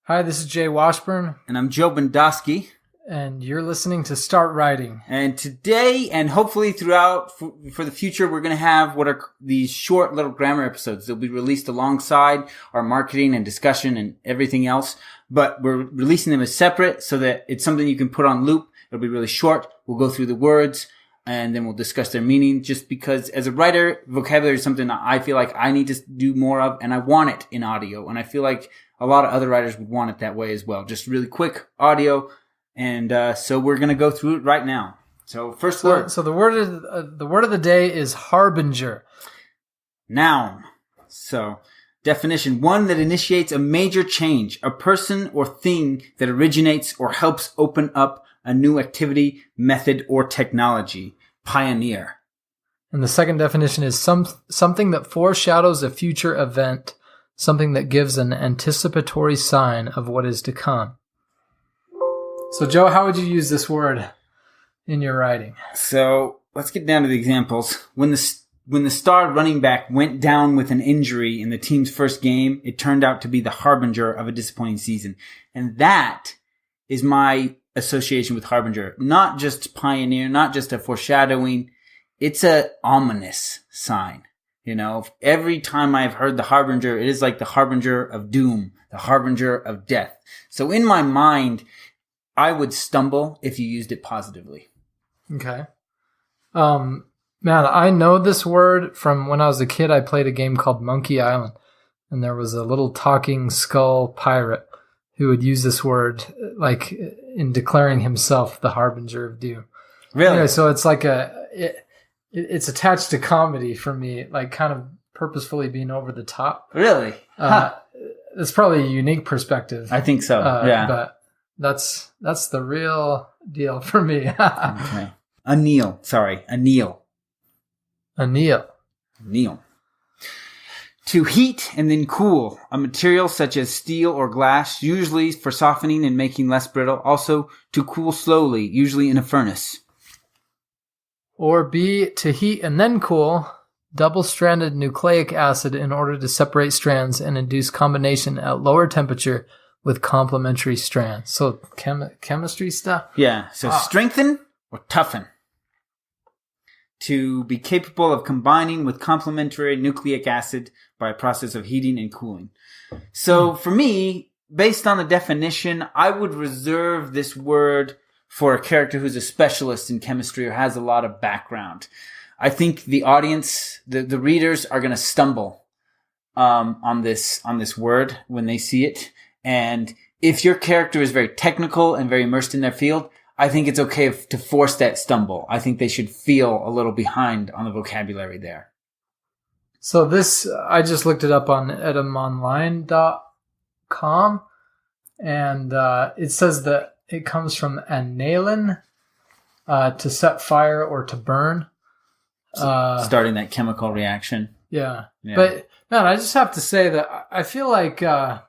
Hi, this is Jay Washburn. And I'm Joe Bendosky. And you're listening to Start Writing. And today, and hopefully throughout for the future, we're going to have what are these short little grammar episodes. They'll be released alongside our marketing and discussion and everything else. But we're releasing them as separate so that it's something you can put on loop. It'll be really short. We'll go through the words and then we'll discuss their meaning, just because as a writer, vocabulary is something that I feel like I need to do more of, and I want it in audio. And I feel like a lot of other writers would want it that way as well. Just really quick audio. And so we're going to go through it right now. So first word. So the word of the day is harbinger. Noun. So definition: one that initiates a major change, a person or thing that originates or helps open up a new activity, method, or technology. Pioneer. And the second definition is something that foreshadows a future event, something that gives an anticipatory sign of what is to come. So, Joe, how would you use this word in your writing? So let's get down to the examples. When the star running back went down with an injury in the team's first game, it turned out to be the harbinger of a disappointing season. And that is my association with harbinger. Not just pioneer, not just a foreshadowing. It's a ominous sign. You know, every time I've heard the harbinger, it is like the harbinger of doom, the harbinger of death. So in my mind, I would stumble if you used it positively. Okay. Man, I know this word from when I was a kid. I played a game called Monkey Island, and there was a little talking skull pirate who would use this word like in declaring himself the harbinger of doom. Really? Anyway, so it's like it's attached to comedy for me, like kind of purposefully being over the top. Really? It's probably a unique perspective. I think so. Yeah. But that's the real deal for me. Okay. Anneal. Anneal. To heat and then cool a material such as steel or glass, usually for softening and making less brittle. Also to cool slowly, usually in a furnace. Or B, to heat and then cool double-stranded nucleic acid in order to separate strands and induce combination at lower temperature with complementary strands. So chemistry stuff? Yeah. So strengthen or toughen. To be capable of combining with complementary nucleic acid by a process of heating and cooling. So for me, based on the definition, I would reserve this word for a character who's a specialist in chemistry or has a lot of background. I think the audience, the readers are going to stumble on this word when they see it. And if your character is very technical and very immersed in their field, I think it's okay to force that stumble. I think they should feel a little behind on the vocabulary there. So this, I just looked it up on etymonline.com, and it says that it comes from annealen, to set fire or to burn. Starting that chemical reaction. Yeah. But, man, I just have to say that I feel like I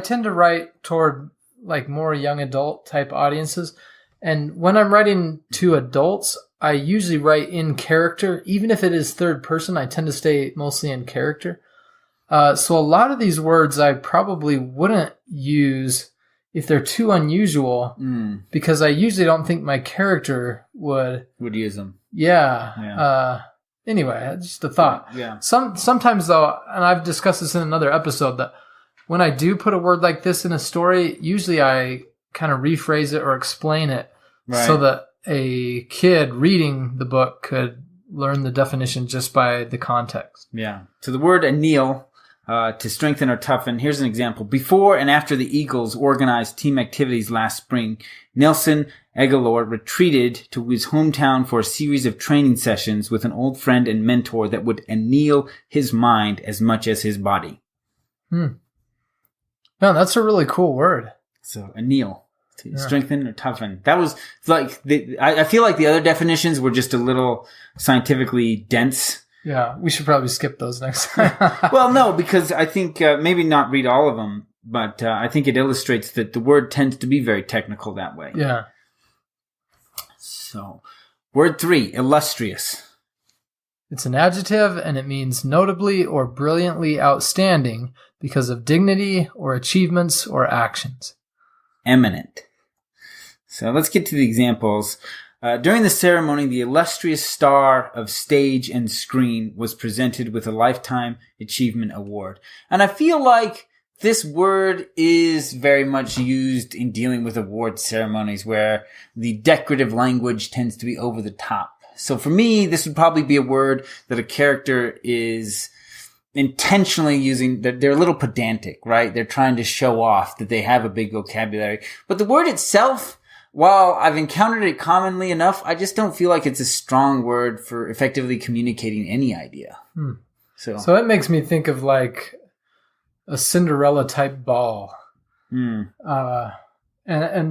tend to write toward like more young adult type audiences. And when I'm writing to adults, I usually write in character. Even if it is third person, I tend to stay mostly in character. So a lot of these words I probably wouldn't use if they're too unusual, because I usually don't think my character would use them. Yeah. Anyway, just a thought. Yeah. Sometimes though, and I've discussed this in another episode, that when I do put a word like this in a story, usually I kind of rephrase it or explain it so that a kid reading the book could learn the definition just by the context. Yeah. So the word anneal, to strengthen or toughen. Here's an example. Before and after the Eagles organized team activities last spring, Nelson Aguilar retreated to his hometown for a series of training sessions with an old friend and mentor that would anneal his mind as much as his body. No, that's a really cool word. So anneal, to strengthen or toughen. That was like, I feel like the other definitions were just a little scientifically dense. Yeah, we should probably skip those next time. Well, no, because I think maybe not read all of them, but I think it illustrates that the word tends to be very technical that way. Yeah. So, word 3, illustrious. It's an adjective, and it means notably or brilliantly outstanding because of dignity or achievements or actions. Eminent. So let's get to the examples. During the ceremony, the illustrious star of stage and screen was presented with a Lifetime Achievement Award. And I feel like this word is very much used in dealing with award ceremonies where the decorative language tends to be over the top. So for me, this would probably be a word that a character is intentionally using. They're a little pedantic, right? They're trying to show off that they have a big vocabulary. But the word itself, while I've encountered it commonly enough, I just don't feel like it's a strong word for effectively communicating any idea. So it makes me think of like a Cinderella type ball. And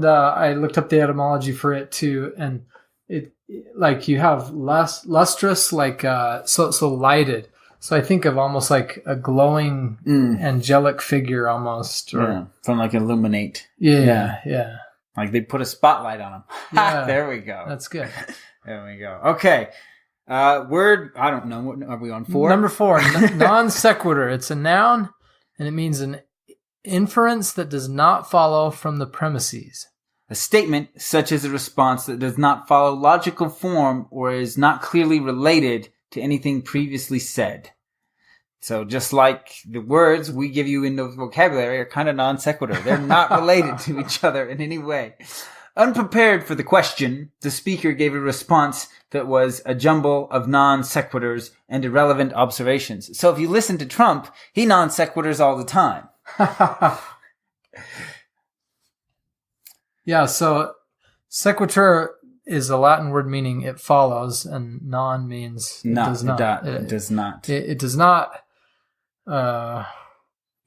I looked up the etymology for it too, and it like you have lustrous, like so lighted. So I think of almost like a glowing angelic figure almost, or from like illuminate. Yeah. Like they put a spotlight on them. Yeah, there we go. That's good. There we go. Okay. Word, I don't know. What are we on? 4? Number 4, non sequitur. It's a noun, and it means an inference that does not follow from the premises. A statement such as a response that does not follow logical form or is not clearly related to anything previously said. So just like the words we give you in the vocabulary are kind of non sequitur. They're not related to each other in any way. Unprepared for the question, the speaker gave a response that was a jumble of non sequiturs and irrelevant observations. So if you listen to Trump, he non sequiturs all the time. Yeah, so sequitur is a Latin word meaning it follows, and non means it does not. It does not. It does not.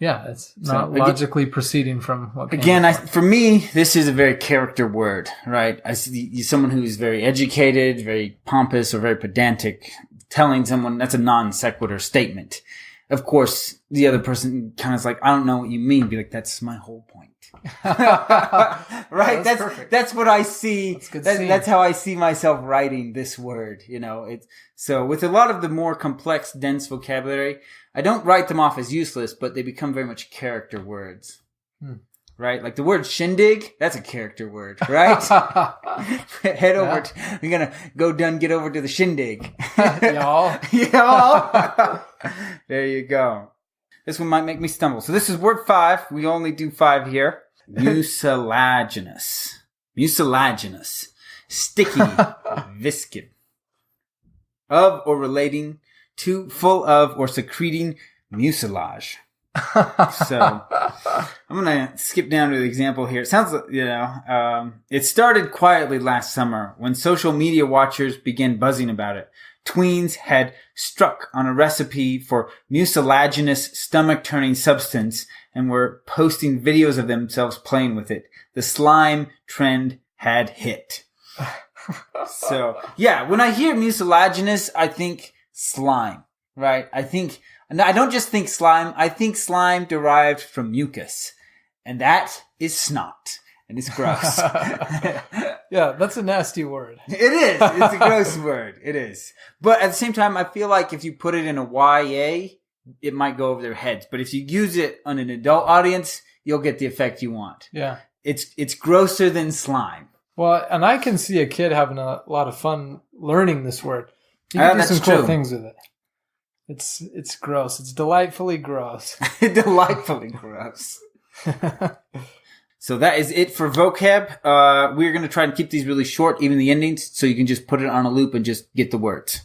It's not logically proceeding from what came again. before. For me, this is a very character word, right? I see someone who is very educated, very pompous, or very pedantic, telling someone that's a non sequitur statement. Of course, the other person kind of is like, I don't know what you mean. Be like, that's my whole point. Right? That's perfect. That's what I see. That's how I see myself writing this word. You know, so with a lot of the more complex, dense vocabulary, I don't write them off as useless, but they become very much character words. Right? Like the word shindig, that's a character word, right? Head over. We're going to get over to the shindig. Y'all. Y'all. There you go. This one might make me stumble. So this is word 5. We only do 5 here. Mucilaginous. Mucilaginous. Sticky. Viscid. Of or relating to, full of, or secreting mucilage. So I'm going to skip down to the example here. It sounds like, it started quietly last summer when social media watchers began buzzing about it. Tweens had struck on a recipe for mucilaginous stomach-turning substance and were posting videos of themselves playing with it. The slime trend had hit. So, yeah, when I hear mucilaginous, I think slime, right? I don't just think slime, I think slime derived from mucus. And that is snot. And it's gross. Yeah, that's a nasty word. It is. It's a gross word. It is. But at the same time, I feel like if you put it in a YA, it might go over their heads. But if you use it on an adult audience, you'll get the effect you want. Yeah. It's grosser than slime. Well, and I can see a kid having a lot of fun learning this word. You can do some cool things with it. It's gross. It's delightfully gross. Delightfully gross. So that is it for vocab. We're going to try and keep these really short, even the endings, so you can just put it on a loop and just get the words.